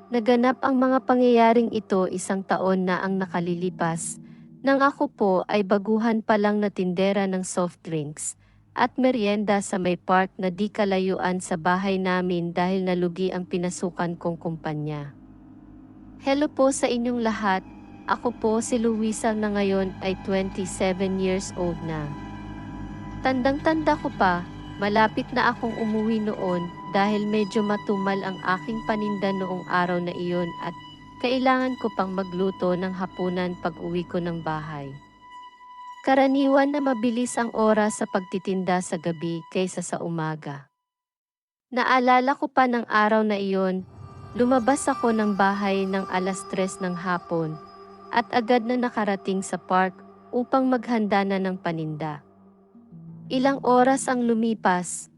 Naganap ang mga pangyayaring ito 1 taon na ang nakalilipas, nang ako po ay baguhan pa lang na tindera ng soft drinks at merienda sa may park na di kalayuan sa bahay namin dahil nalugi ang pinasukan kong kumpanya. Hello po sa inyong lahat, ako po si Luisa na ngayon ay 27 years old na. Tandang-tanda ko pa, malapit na akong umuwi noon dahil medyo matumal ang aking paninda noong araw na iyon at kailangan ko pang magluto ng hapunan pag-uwi ko ng bahay. Karaniwan na mabilis ang oras sa pagtitinda sa gabi kaysa sa umaga. Naalala ko pa ng araw na iyon, lumabas ako ng bahay ng 3:00 ng hapon at agad na nakarating sa park upang maghanda na ng paninda. Ilang oras ang lumipas,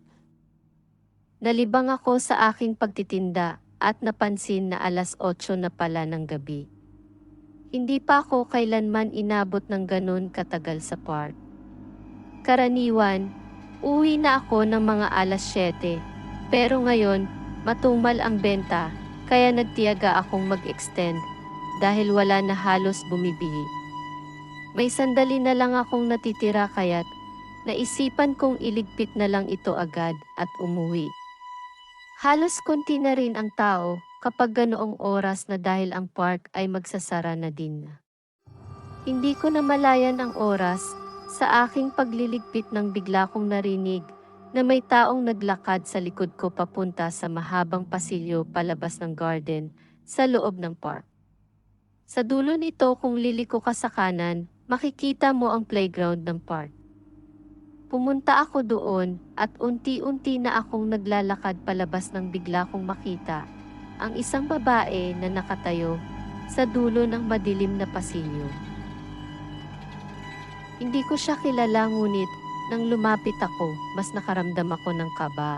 nalibang ako sa aking pagtitinda at napansin na 8:00 na pala ng gabi. Hindi pa ako kailanman inabot ng ganun katagal sa park. Karaniwan, uwi na ako ng mga 7:00, pero ngayon, matumal ang benta, kaya nagtiyaga akong mag-extend dahil wala na halos bumibili. May sandali na lang akong natitira kaya't naisipan kong iligpit na lang ito agad at umuwi. Halos konti na rin ang tao kapag ganoong oras na dahil ang park ay magsasara na din. Hindi ko namalayan ang oras sa aking pagliligpit nang bigla kong narinig na may taong naglakad sa likod ko papunta sa mahabang pasilyo palabas ng garden sa loob ng park. Sa dulo nito kung liliko ka sa kanan, makikita mo ang playground ng park. Pumunta ako doon at unti-unti na akong naglalakad palabas nang bigla kong makita ang isang babae na nakatayo sa dulo ng madilim na pasilyo. Hindi ko siya kilala ngunit nang lumapit ako, mas nakaramdam ako ng kaba.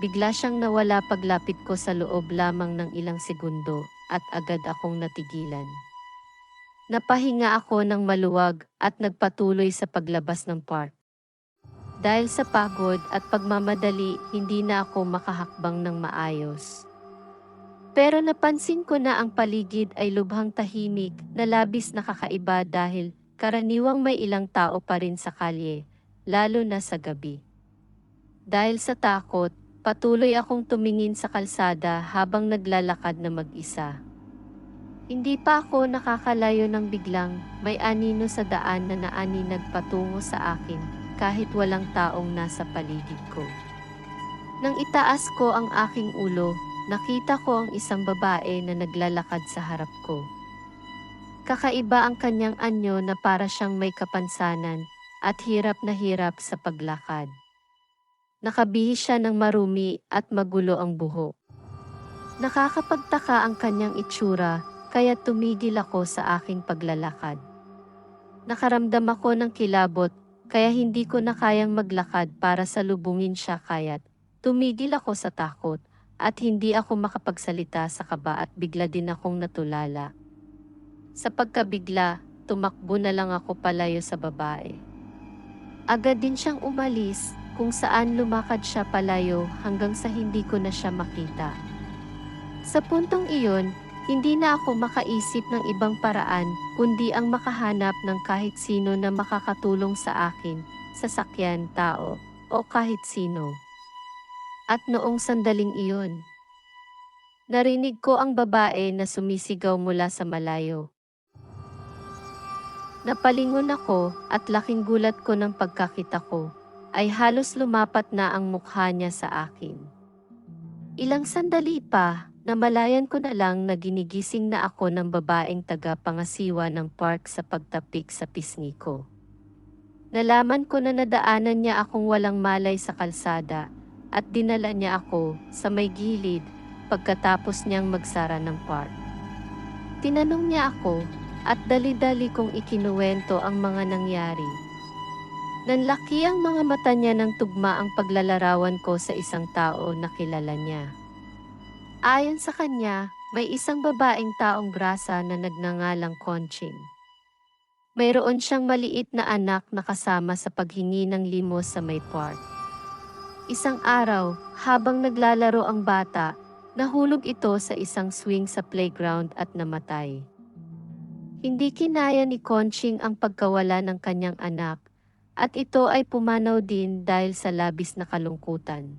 Bigla siyang nawala paglapit ko sa loob lamang ng ilang segundo at agad akong natigilan. Napahinga ako ng maluwag at nagpatuloy sa paglabas ng park. Dahil sa pagod at pagmamadali, hindi na ako makahakbang ng maayos. Pero napansin ko na ang paligid ay lubhang tahimik na labis na kakaiba dahil karaniwang may ilang tao pa rin sa kalye, lalo na sa gabi. Dahil sa takot, patuloy akong tumingin sa kalsada habang naglalakad na mag-isa. Hindi pa ako nakakalayo nang biglang may anino sa daan na naaninag patungo sa akin kahit walang taong nasa paligid ko. Nang itaas ko ang aking ulo, nakita ko ang isang babae na naglalakad sa harap ko. Kakaiba ang kanyang anyo na para siyang may kapansanan at hirap na hirap sa paglakad. Nakabihis siya ng marumi at magulo ang buhok. Nakakapagtaka ang kanyang itsura, kaya tumigil ako sa aking paglalakad. Nakaramdam ako ng kilabot, kaya hindi ko na kayang maglakad para salubungin siya kaya't tumigil ako sa takot at hindi ako makapagsalita sa kaba at bigla din akong natulala. Sa pagkabigla, tumakbo na lang ako palayo sa babae. Agad din siyang umalis kung saan lumakad siya palayo hanggang sa hindi ko na siya makita. Sa puntong iyon, hindi na ako makaisip ng ibang paraan kundi ang makahanap ng kahit sino na makakatulong sa akin, sasakyan, tao, o kahit sino. At noong sandaling iyon, narinig ko ang babae na sumisigaw mula sa malayo. Napalingon ako at laking gulat ko ng pagkakita ko, ay halos lumapat na ang mukha niya sa akin. Ilang sandali pa, namalayan ko na lang na ginigising na ako ng babaeng taga-pangasiwa ng park sa pagtapik sa pisngi ko. Nalaman ko na nadaanan niya akong walang malay sa kalsada at dinala niya ako sa may gilid pagkatapos niyang magsara ng park. Tinanong niya ako at dali-dali kong ikinuwento ang mga nangyari. Nanlaki ang mga mata niya ng tugma ang paglalarawan ko sa isang tao na kilala niya. Ayon sa kanya, may isang babaeng taong grasa na nagngangalang Conching. Mayroon siyang maliit na anak na kasama sa paghingi ng limos sa may park. Isang araw, habang naglalaro ang bata, Nahulog ito sa isang swing sa playground at namatay. Hindi kinaya ni Conching ang pagkawala ng kanyang anak, at ito ay pumanaw din dahil sa labis na kalungkutan.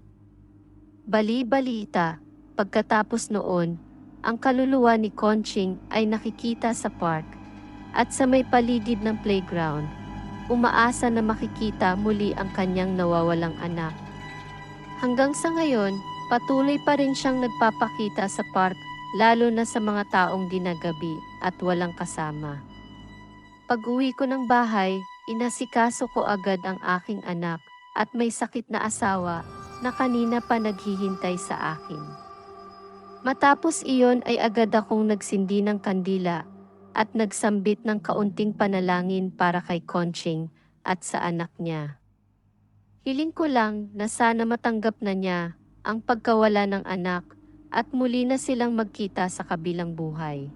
Bali-balita, pagkatapos noon, ang kaluluwa ni Conching ay nakikita sa park, at sa may paligid ng playground, umaasa na makikita muli ang kanyang nawawalang anak. Hanggang sa ngayon, patuloy pa rin siyang nagpapakita sa park, lalo na sa mga taong ginagabi at walang kasama. Pag-uwi ko ng bahay, inasikaso ko agad ang aking anak at may sakit na asawa na kanina pa naghihintay sa akin. Matapos iyon ay agad akong nagsindi ng kandila at nagsambit ng kaunting panalangin para kay Conching at sa anak niya. Hiling ko lang na sana matanggap na niya ang pagkawala ng anak at muli na silang magkita sa kabilang buhay.